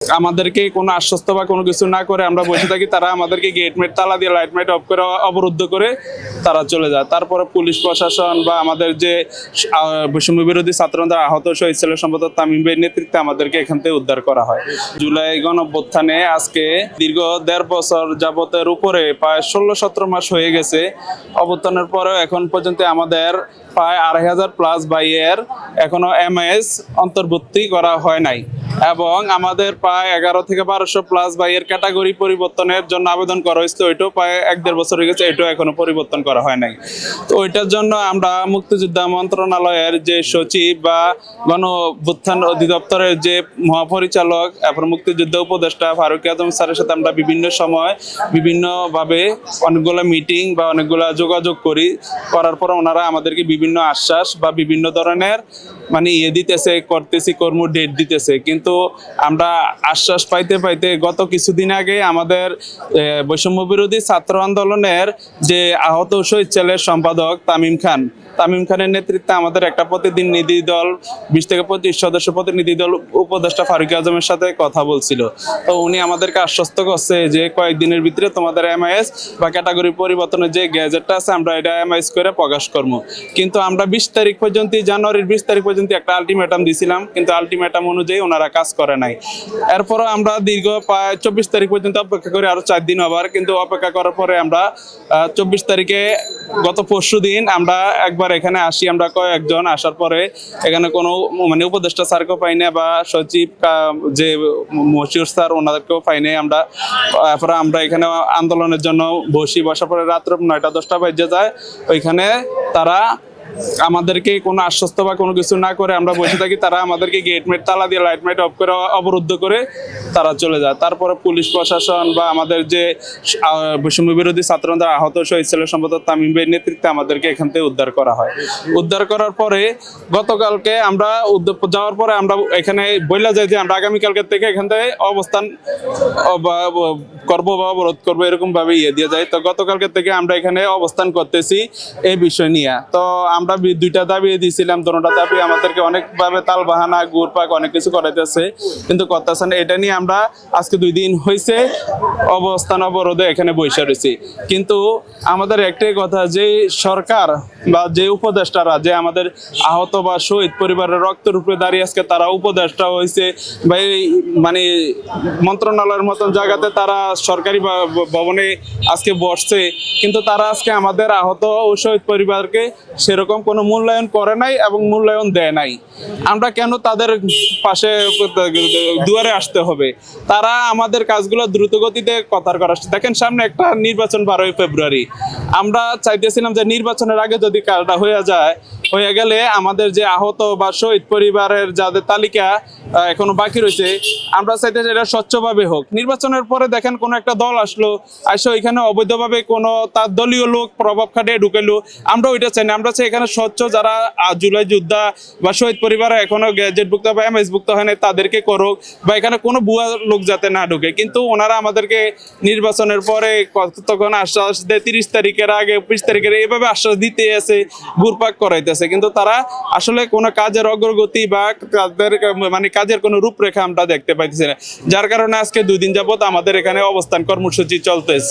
আমাদেরকে কোনো আশ্বস্ত বা কোনো কিছু না করে আমরা বসে থাকি, তারা আমাদেরকে গেটমেট তালা দিয়ে লাইটমেট অফ করে অবরুদ্ধ করে তারা চলে যায়। তারপরে পুলিশ প্রশাসন বা আমাদের যে বৈষম্য বিরোধী ছাত্ররা আহত শহীদ ছেলে সম্পাদক তামিম ভাইয়ের নেতৃত্বে আমাদেরকে এখান থেকে উদ্ধার করা হয়। জুলাই গণঅভ্যুত্থানে আজকে দীর্ঘ 1.5 বছর যাবতের উপরে প্রায় 16-17 মাস হয়ে গেছে। অভ্যুত্থানের পরেও এখন পর্যন্ত আমাদের প্রায় 2,500+ ভাইয়ের এখনো এমএস অন্তর্ভুক্তি করা হয় নাই, এবং আমাদের প্রায় 11 থেকে 1200+ ভাইয়ের ক্যাটাগরি পরিবর্তনের জন্য আবেদন করা হয়েছিল। ওইটাও প্রায় 1-1.5 বছর হয়ে গেছে, এটাও এখনো পরিবর্তন করা হয় নাই। তো ওইটার জন্য আমরা মুক্তিযোদ্ধা মন্ত্রণালয়ের যে সচিব বা গণঅভ্যুত্থান অধিদপ্তরের যে মহাপরিচালক, এরপর মুক্তিযোদ্ধা উপদেষ্টা ফারুক আজম স্যারের সাথে আমরা বিভিন্ন সময় বিভিন্নভাবে অনেকগুলো মিটিং বা অনেকগুলো যোগাযোগ করার পর ওনারা আমাদেরকে বিভিন্ন আশ্বাস বা বিভিন্ন ধরনের দিতেছে, করতেছি কর্ম ডেট দিতেছে, কিন্তু আমরা আশ্বাস পাইতে পাইতে গত কিছুদিন আগে আমাদের বৈষম্য বিরোধী ছাত্র আন্দোলনের যে আহত শহীদ ছেলের সম্পাদক তামিম খানের নেতৃত্বে আমাদের একটা প্রতিনিধি দল 20 থেকে 25 সদস্য প্রতিনিধি দল উপদেষ্টা ফারুক আজমের সাথে কথা বলছিল। তো উনি আমাদেরকে আশ্বস্ত করছে যে কয়েকদিনের ভিতরে তোমাদের এমআইএস বা ক্যাটাগরি পরিবর্তনের যে গ্যাজেটটা আছে আমরা এটা এমআইএস করে প্রকাশ করবো। কিন্তু আমরা 20 তারিখ পর্যন্ত, জানুয়ারির 20 তারিখ পর্যন্ত একটা আলটিমেটাম দিছিলাম, কিন্তু আলটিমেটাম অনুযায়ী ওনারা কাজ করে নাই। এরপরও আমরা দীর্ঘ প্রায় 24 তারিখ পর্যন্ত অপেক্ষা করি, আরো 4 দিন আবার, কিন্তু অপেক্ষা করার পরে আমরা 24 তারিখে গত পরশুদিন আমরা একবার এখানে আসি। আমরা কয়েকজন আসার পরে এখানে কোনো উপদেষ্টা স্যারকেও পাই না বা সচিব যে মশিউর স্যার ওনাদেরকেও পাই নাই। আমরা এখানে আন্দোলনের জন্য বসার পরে রাত্র 9টা-10টা বাজে যায়। ওইখানে তারা আমাদেরকে কোনো আশ্বস্ত বা কোনো কিছু না করে আমরা বসে থাকি, তারা আমাদেরকে গেটমেট তালা দিয়ে লাইটমেট অফ করে অবরুদ্ধ করে তারা চলে যায়। তারপরে পুলিশ প্রশাসন বা আমাদের যে বৈষম্য বিরোধী ছাত্ররা আহত শহীদ ছেলে সম্পাদক তামিম ভাইয়ের নেতৃত্বে আমাদেরকে এখান থেকে উদ্ধার করা হয়। উদ্ধার করার পরে গতকালকে আমরা যাওয়ার পরে আমরা এখানে বইলা যাই যে আমরা আগামীকালকে থেকে এখান থেকে অবস্থান করবো বা অবরোধ করবো, এরকম ভাবে দিয়ে যায়। তো গতকালকে থেকে আমরা এখানে অবস্থান করতেছি এই বিষয় নিয়ে। তো আমরা 2টা দাবি দিয়েছিলাম, দুটোটা দাবি আমাদেরকে অনেকভাবে তাল বাহানা ঘুরপাক অনেক কিছু করাইতেছে, কিন্তু করতেছে না। এটা নিয়ে আমরা আজকে 2 দিন হয়েছে অবস্থান অবরোধে এখানে বসে রয়েছি। কিন্তু আমাদের একটাই কথা, যে সরকার বা যে উপদেষ্টারা যে আমাদের আহত বা শহীদ পরিবারের রক্তের উপরে দাঁড়িয়ে আজকে তারা উপদেষ্টা হয়েছে বা মন্ত্রণালয়ের মতন জায়গাতে তারা সরকারি ভবনে আজকে বসছে, কিন্তু তারা আজকে আমাদের আহত ও শহীদ পরিবারকে সেরকম কোনো মূল্যায়ন করে নাই এবং মূল্যায়ন দেয় নাই। আমরা কেন তাদের পাশে দুয়ারে আসতে হবে? তারা আমাদের কাজগুলো দ্রুত গতিতে করা। দেখেন, সামনে একটা নির্বাচন 12ই ফেব্রুয়ারি। আমরা চাইতেছিলাম যে নির্বাচনের আগে যদি কাজটা হয়ে গেলে আমাদের যে আহত বা শহীদ পরিবারের যাদের তালিকা এখনো বাকি রয়েছে, আমরা চাইতে এটা স্বচ্ছভাবে হোক। নির্বাচনের পরে দেখেন কোন একটা দল আসলো, এখানে অবৈধভাবে কোনো তার দলীয় লোক প্রভাব খাটিয়ে ঢুকাইলো। আমরা ওইটা চাই না। আমরা চাই এখানে স্বচ্ছ যারা জুলাই যোদ্ধা বা শহীদ পরিবার এখনো গ্যাজেটভুক্ত বা এমএসভুক্ত হয় না তাদেরকে করুক, বা এখানে কোনো ভুয়া লোক যাতে না ঢুকে। কিন্তু ওনারা আমাদেরকে নির্বাচনের পরে তখন আশ্বাস দেয় 30 তারিখের আগে 20 তারিখের এইভাবে আশ্বাস দিতে আছে, ঘুরপাক করাইতেছে, কিন্তু তারা আসলে কোনো কাজের অগ্রগতি বা তাদের কাজের কোনো রূপরেখা আমরা দেখতে পাইতেছি না। যার কারণে আজকে 2 দিন যাবত আমাদের এখানে অবস্থান কর্মসূচি চলতেছে।